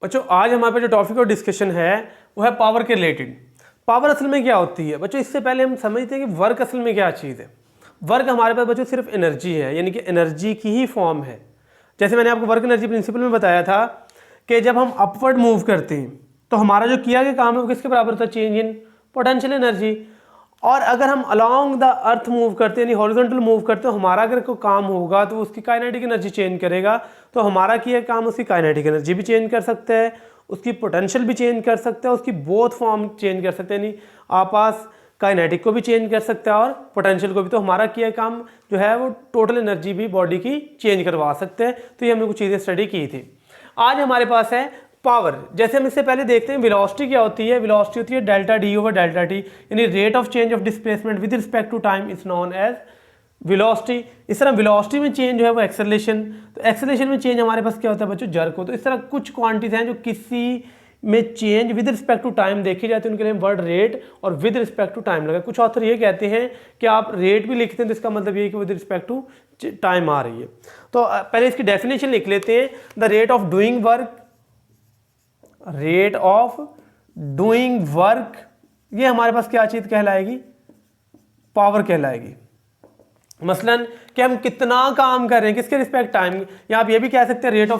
बच्चों आज हमारे पास जो टॉपिक और डिस्कशन है वो है पावर के रिलेटेड। पावर असल में क्या होती है बच्चों, इससे पहले हम समझते हैं कि वर्क असल में क्या चीज़ है। वर्क हमारे पास बच्चों सिर्फ एनर्जी है, यानी कि एनर्जी की ही फॉर्म है। जैसे मैंने आपको वर्क एनर्जी प्रिंसिपल में बताया था कि जब हम अपवर्ड मूव करते हैं तो हमारा जो किया गया काम है वो किसके बराबर होता है, चेंज इन पोटेंशियल एनर्जी। और अगर हम अलोंग द अर्थ मूव करते हैं यानी हॉरिजॉन्टल मूव करते हैं, हमारा अगर कोई काम होगा तो उसकी काइनेटिक एनर्जी चेंज करेगा, तो हमारा किया काम उसकी काइनेटिक एनर्जी भी चेंज कर सकता है, उसकी पोटेंशियल भी चेंज कर सकता है, उसकी बोथ फॉर्म चेंज कर सकते हैं, यानी आपस काइनेटिक को भी चेंज कर सकता है और पोटेंशियल को भी। तो हमारा किया काम जो है वो टोटल एनर्जी भी बॉडी की चेंज करवा सकते हैं। तो ये हमने कुछ चीज़ें स्टडी की थी। आज हमारे पास है पावर। जैसे हम इससे पहले देखते हैं वेलोसिटी क्या होती है। वेलोसिटी होती है delta d over delta t, यानी rate of change of displacement with respect to time is known as velocity. इस तरह वेलोसिटी में चेंज जो है वो एक्सेलरेशन, तो एक्सेलरेशन में चेंज हमारे पास क्या होता है बच्चों, जर्क हो। तो इस तरह कुछ क्वांटिटीज हैं जो किसी में change with respect to time देखी जाती है, उनके लिए वर्ड रेट और विद रिस्पेक्ट टू टाइम लगा। कुछ ऑथर ये कहते हैं कि आप रेट भी लिखते हैं तो इसका मतलब ये है कि विद रिस्पेक्ट टू टाइम आ रही है। तो पहले इसकी डेफिनेशन लिख लेते हैं। The rate of doing work, rate of doing work, ये हमारे पास क्या चीज कहलाएगी, पावर कहलाएगी। मसलन कि हम कितना काम कर रहे हैं किसके रिस्पेक्ट टाइम, या आप ये भी कह सकते हैं rate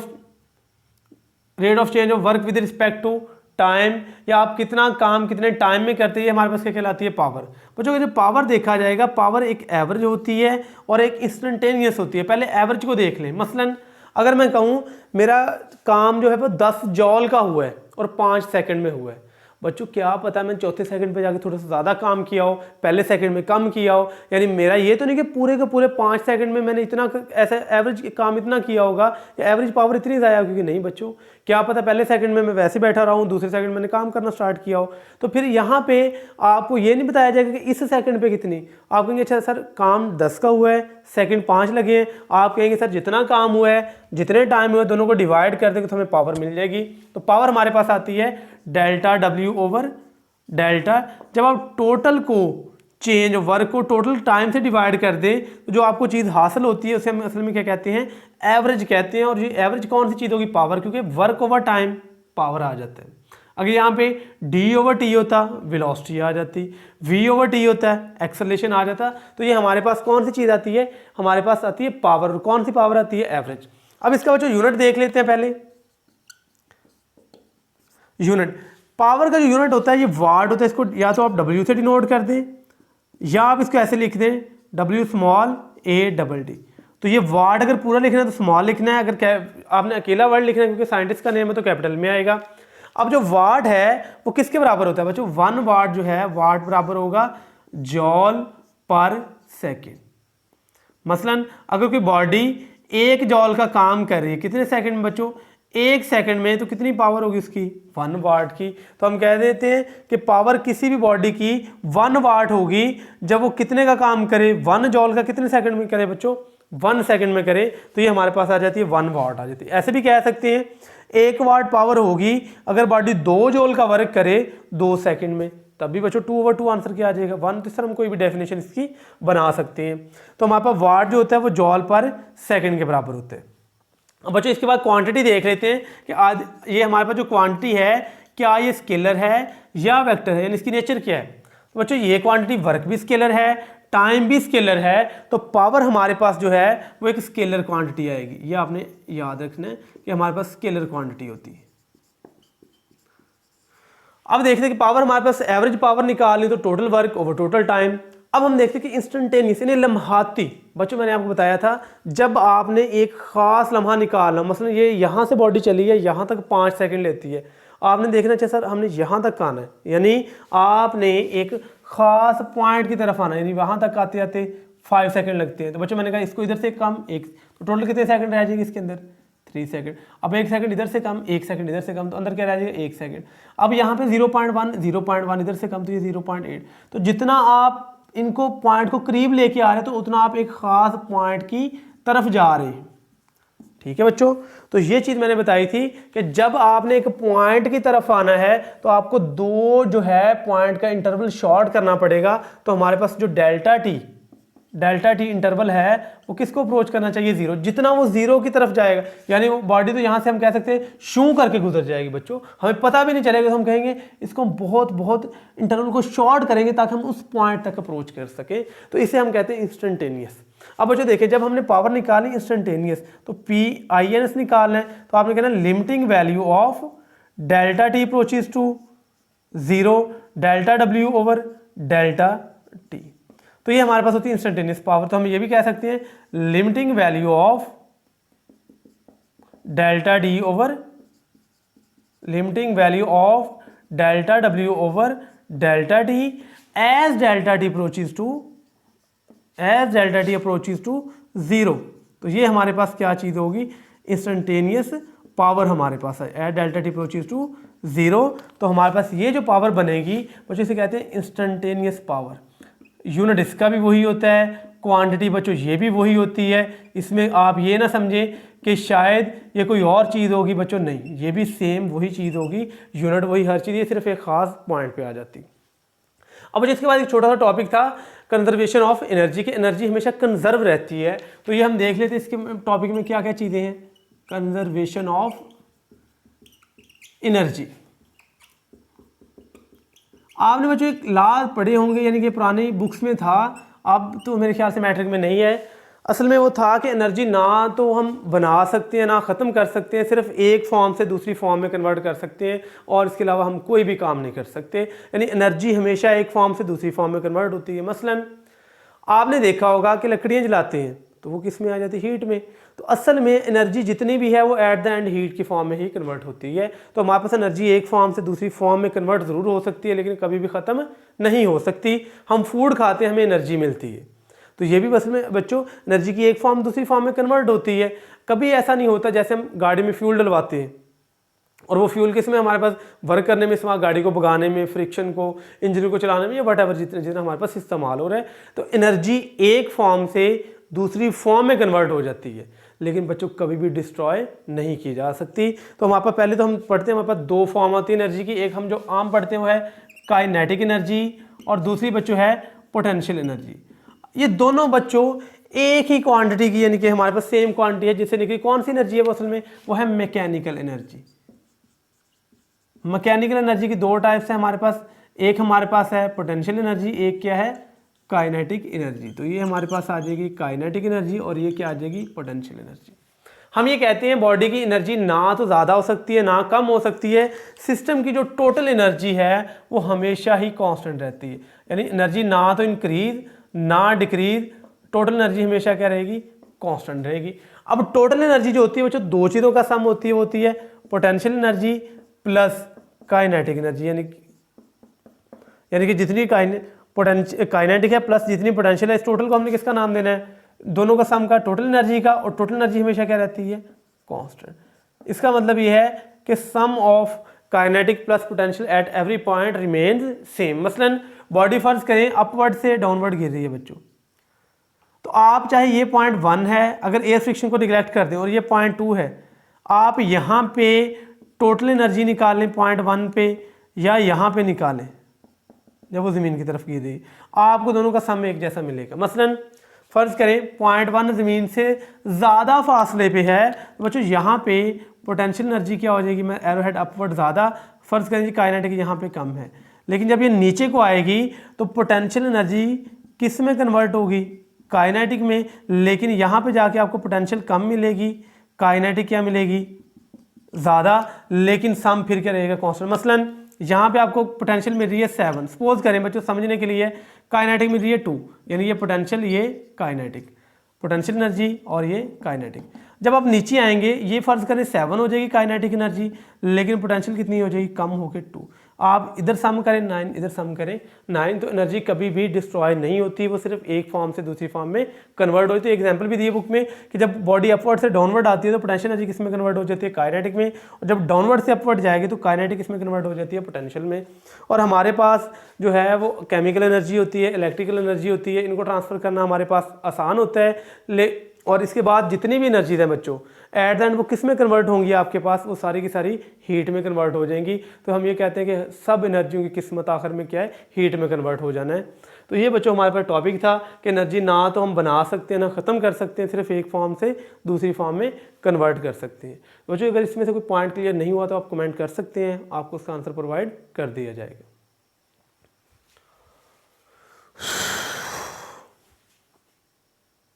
of change of work with respect to time, या आप कितना काम कितने टाइम में करते हैं, हमारे पास क्या कहलाती है, पावर। बच्चों जो पावर देखा जाएगा, पावर एक एवरेज होती है और एक इंस्टेंटेनियस होती है। पहले एवरेज को देख लें। मसलन अगर मैं कहूँ मेरा काम जो है वो 10 जॉल का हुआ है और 5 सेकंड में हुआ है, बच्चों क्या पता मैं चौथे सेकंड पे जाके थोड़ा सा ज़्यादा काम किया हो, पहले सेकंड में कम किया हो। यानी मेरा ये तो नहीं कि पूरे के पूरे 5 सेकंड में मैंने इतना ऐसा एवरेज काम इतना किया होगा, एवरेज पावर इतनी ज़्यादा होगी कि नहीं बच्चों, क्या पता पहले सेकंड में मैं वैसे बैठा रहा हूँ, दूसरे सेकंड मैंने काम करना स्टार्ट किया हो। तो फिर यहाँ पे आपको ये नहीं बताया जाएगा कि इस सेकंड पे कितनी, आप कहेंगे अच्छा सर काम 10 का हुआ है, सेकंड 5 लगे हैं, आप कहेंगे सर जितना काम हुआ है जितने टाइम हुआ है दोनों को डिवाइड कर देंगे तो हमें पावर मिल जाएगी। तो पावर हमारे पास आती है डेल्टा डब्ल्यू ओवर डेल्टा। जब आप टोटल को चेंज वर्क को टोटल टाइम से डिवाइड कर दें तो जो आपको चीज़ हासिल होती है उसे हम असल में क्या कहते हैं, एवरेज कहते हैं। और ये एवरेज कौन सी चीज़ होगी, पावर, क्योंकि वर्क ओवर टाइम पावर आ जाता है। अगर यहाँ पे डी ओवर टी होता वेलोसिटी आ जाती, वी ओवर टी होता है एक्सेलरेशन आ जाता। तो ये हमारे पास कौन सी चीज़ आती है, हमारे पास आती है पावर। कौन सी पावर आती है, एवरेज। अब इसका बच्चों यूनिट देख लेते हैं पहले। यूनिट पावर का जो यूनिट होता है ये वाट होता है। इसको या तो आप डब्ल्यू से डिनोट कर दें या आप इसको ऐसे लिख दें W small A double D. तो ये वाट अगर पूरा लिखना है तो स्मॉल लिखना है, अगर आपने अकेला वर्ड लिखना है क्योंकि साइंटिस्ट का नेम है तो कैपिटल में आएगा। अब जो वाट है वो किसके बराबर होता है बच्चों, 1 वाट जो है वाट बराबर होगा जॉल पर सेकेंड। मसलन अगर कोई बॉडी 1 जॉल का काम कर रही है कितने सेकंड में बच्चों, 1 सेकंड में, तो कितनी पावर होगी उसकी, 1 वाट की। तो हम कह देते हैं कि पावर किसी भी बॉडी की 1 वाट होगी जब वो कितने का काम करे, 1 जॉल का कितने सेकंड में करे बच्चों, 1 सेकंड में करे। तो ये हमारे पास आ जाती है 1 वाट आ जाती है। ऐसे भी कह सकते हैं 1 वाट पावर होगी अगर बॉडी 2 जॉल का वर्क करे 2 सेकंड में, तब भी बच्चों 2/2 आंसर क्या आ जाएगा, 1। तो इस तरह हम कोई भी डेफिनेशन इसकी बना सकते हैं। तो हमारे पास वाट जो होता है वो जॉल पर सेकंड के बराबर होते हैं। अब बच्चों इसके बाद क्वांटिटी देख लेते हैं कि आज ये हमारे पास जो क्वांटिटी है क्या ये स्केलर है या वेक्टर है, यानी इसकी नेचर क्या है। तो बच्चों ये क्वांटिटी वर्क भी स्केलर है, टाइम भी स्केलर है, तो पावर हमारे पास जो है वो एक स्केलर क्वांटिटी आएगी। ये आपने याद रखना है कि हमारे पास स्केलर क्वांटिटी होती है। अब देखते हैं कि पावर हमारे पास एवरेज पावर निकालनी तो total work over total time. अब हम देखते हैं कि इंस्टेंटेनियस यानी लम्हाती। बच्चों मैंने आपको बताया था जब आपने एक खास लम्हा निकालना, मसलन ये यहाँ से बॉडी चली है यहाँ तक 5 सेकंड लेती है, आपने देखना चाहिए सर हमने यहाँ तक आना है, यानी आपने एक खास पॉइंट की तरफ आना है, यानी वहाँ तक आते आते 5 सेकंड लगते हैं। तो बच्चों मैंने कहा इसको इधर से कम 1, तो टोटल कितने सेकंड रह जाएगी इसके अंदर, 3 सेकंड। अब 1 सेकंड इधर से कम 1 सेकंड इधर से कम, तो अंदर क्या रह जाएगा 1 सेकंड। अब यहाँ पे 0.1 इधर से कम तो ये 0.8। तो जितना आप इनको पॉइंट को करीब लेके आ रहे हैं तो उतना आप एक खास पॉइंट की तरफ जा रहे हैं। ठीक है बच्चों, तो ये चीज मैंने बताई थी कि जब आपने एक पॉइंट की तरफ आना है तो आपको 2 जो है पॉइंट का इंटरवल शॉर्ट करना पड़ेगा। तो हमारे पास जो delta T delta T interval है वो किसको अप्रोच करना चाहिए, जीरो। जितना वो जीरो की तरफ जाएगा, यानी वो बॉडी तो यहाँ से हम कह सकते हैं शू करके गुजर जाएगी बच्चों, हमें पता भी नहीं चलेगा, तो हम कहेंगे इसको हम बहुत बहुत इंटरवल को शॉर्ट करेंगे ताकि हम उस पॉइंट तक अप्रोच कर सके, तो इसे हम कहते हैं इंस्टेंटेनियस। अब बच्चों देखिए, जब हमने पावर निकाली इंस्टेंटेनियस तो PINS निकालना है, तो आपने कहना limiting value of delta t approaches to zero delta W over delta t. तो ये हमारे पास होती है इंस्टेंटेनियस पावर। तो हम ये भी कह सकते हैं limiting value of delta D over limiting value of delta W over delta T as delta T approaches to zero. तो ये हमारे पास क्या चीज़ होगी, इंस्टेंटेनियस पावर हमारे पास है at delta t approaches to zero. तो हमारे पास ये जो पावर बनेगी बच्चों इसे कहते हैं इंस्टेंटेनियस पावर। यूनिट इसका भी वही होता है, क्वांटिटी बच्चों ये भी वही होती है। इसमें आप ये ना समझें कि शायद ये कोई और चीज़ होगी बच्चों, नहीं, ये भी सेम वही चीज़ होगी, यूनिट वही, हर चीज़, ये सिर्फ एक ख़ास पॉइंट पे आ जाती। अब इसके बाद एक छोटा सा टॉपिक था कंजर्वेशन ऑफ एनर्जी, की एनर्जी हमेशा कंजर्व रहती है। तो ये हम देख लेते हैं इसके टॉपिक में क्या क्या चीज़ें हैं। कंजर्वेशन ऑफ एनर्जी, आपने बच्चों एक लॉ पढ़े होंगे, यानी कि पुरानी बुक्स में था, अब तो मेरे ख्याल से मैट्रिक में नहीं है। असल में वो था कि एनर्जी ना तो हम बना सकते हैं ना ख़त्म कर सकते हैं, सिर्फ एक फॉर्म से दूसरी फॉर्म में कन्वर्ट कर सकते हैं और इसके अलावा हम कोई भी काम नहीं कर सकते। यानी एनर्जी हमेशा एक फॉर्म से दूसरी फॉर्म में कन्वर्ट होती है। मसलन आपने देखा होगा कि लकड़ियाँ जलाते हैं तो वो किस में आ जाती है, हीट में। तो असल में एनर्जी जितनी भी है वो एट द एंड हीट की फॉर्म में ही कन्वर्ट होती है। तो हमारे पास एनर्जी एक फॉर्म से दूसरी फॉर्म में कन्वर्ट ज़रूर हो सकती है, लेकिन कभी भी ख़त्म नहीं हो सकती। हम फूड खाते हैं, हमें एनर्जी मिलती है, तो ये भी बस में बच्चों एनर्जी की एक फॉर्म दूसरी फॉर्म में कन्वर्ट होती है। कभी ऐसा नहीं होता जैसे हम गाड़ी में फ्यूल डलवाते हैं और वो फ्यूल किस में हमारे पास वर्क करने में इस्तेमाल, गाड़ी को भगाने में, फ्रिक्शन को, इंजन को चलाने में, या वट एवर जितना हमारे पास इस्तेमाल हो रहा है। तो एनर्जी एक फॉर्म से दूसरी फॉर्म में कन्वर्ट हो जाती है, लेकिन बच्चों कभी भी डिस्ट्रॉय नहीं की जा सकती। तो हमारे पास पहले तो हम पढ़ते हैं, हमारे पास दो फॉर्म होती है एनर्जी की। एक हम जो आम पढ़ते हैं वो है काइनेटिक एनर्जी और दूसरी बच्चों है पोटेंशियल एनर्जी। ये दोनों बच्चों एक ही क्वांटिटी की, यानी कि हमारे पास सेम क्वांटिटी है, जिससे निकली कौन सी एनर्जी है वो असल में वो है मैकेनिकल एनर्जी। मैकेनिकल एनर्जी की दो टाइप्स है हमारे पास, एक हमारे पास है पोटेंशियल एनर्जी, एक क्या है काइनेटिक एनर्जी। तो ये हमारे पास आ जाएगी काइनेटिक एनर्जी और ये क्या आ जाएगी पोटेंशियल एनर्जी। हम ये कहते हैं बॉडी की एनर्जी ना तो ज़्यादा हो सकती है ना कम हो सकती है, सिस्टम की जो टोटल एनर्जी है वो हमेशा ही कांस्टेंट रहती है। यानी एनर्जी ना तो इंक्रीज ना डिक्रीज, टोटल एनर्जी हमेशा क्या रहेगी, कांस्टेंट रहेगी। अब टोटल एनर्जी जो होती है बच्चों दो चीज़ों का सम होती है, वो होती है potential energy plus kinetic energy. यानी कि जितनी काइनेटिक है प्लस जितनी पोटेंशियल है, इस टोटल को हमने किसका नाम देना है, दोनों का सम का, टोटल एनर्जी का। और टोटल एनर्जी हमेशा क्या रहती है, कांस्टेंट। इसका मतलब ये है कि sum of kinetic plus potential at every point remains same. मसलन बॉडी फर्ज करें अपवर्ड से डाउनवर्ड गिर रही है बच्चों, तो आप चाहे ये पॉइंट 1 है, अगर एयर फ्रिक्शन को निगलेक्ट कर दें, और ये पॉइंट 2 है, आप यहाँ पे टोटल एनर्जी निकालें पॉइंट 1 पे या यहाँ पे निकालें जब वो ज़मीन की तरफ गिर रही, आपको दोनों का सम एक जैसा मिलेगा। मसलन फ़र्ज़ करें पॉइंट 1 ज़मीन से ज़्यादा फासले पे है, तो बच्चों यहाँ पे पोटेंशियल एनर्जी क्या हो जाएगी, मैं एरो हेड अपवर्ड ज़्यादा, फ़र्ज़ करें जी काइनेटिक यहाँ पे कम है, लेकिन जब ये नीचे को आएगी तो पोटेंशियल एनर्जी किस में कन्वर्ट होगी, काइनेटिक में। लेकिन यहाँ पे जाके आपको पोटेंशियल कम मिलेगी, काइनेटिक क्या मिलेगी, ज़्यादा, लेकिन सम फिर क्या रहेगा, कांस्टेंट। मसलन यहाँ पे आपको पोटेंशियल मिल रही है 7, सपोज करें बच्चों समझने के लिए, काइनेटिक मिल रही है 2, यानी ये पोटेंशियल ये काइनेटिक, पोटेंशियल एनर्जी और ये काइनेटिक। जब आप नीचे आएंगे ये फ़र्ज़ करें 7 हो जाएगी काइनेटिक एनर्जी, लेकिन पोटेंशियल कितनी हो जाएगी, कम होकर 2। आप इधर सम करें 9, इधर सम करें 9, तो एनर्जी कभी भी डिस्ट्रॉय नहीं होती, वो सिर्फ एक फॉर्म से दूसरी फॉर्म में कन्वर्ट होती है। एग्जांपल भी दिए बुक में कि जब बॉडी अपवर्ड से डाउनवर्ड आती है तो पोटेंशियल एनर्जी किस में कन्वर्ट हो जाती है, काइनेटिक में, और जब डाउनवर्ड से अपवर्ड जाएगी तो काइनेटिक किस में कन्वर्ट हो जाती है, पोटेंशियल में। और हमारे पास जो है वो केमिकल एनर्जी होती है, इलेक्ट्रिकल एनर्जी होती है, इनको ट्रांसफ़र करना हमारे पास आसान होता है। और इसके बाद जितनी भी एनर्जीज हैं बच्चों, एट द एंड वो किस में कन्वर्ट होंगी आपके पास, वो सारी की सारी हीट में कन्वर्ट हो जाएंगी। तो हम ये कहते हैं कि सब एनर्जियों की किस्मत आखिर में क्या है, हीट में कन्वर्ट हो जाना है। तो ये बच्चों हमारे पास टॉपिक था कि एनर्जी ना तो हम बना सकते हैं ना ख़त्म कर सकते हैं, सिर्फ एक फॉर्म से दूसरी फॉर्म में कन्वर्ट कर सकते हैं। बच्चों अगर इसमें से कोई पॉइंट क्लियर नहीं हुआ तो आप कमेंट कर सकते हैं, आपको उसका आंसर प्रोवाइड कर दिया जाएगा।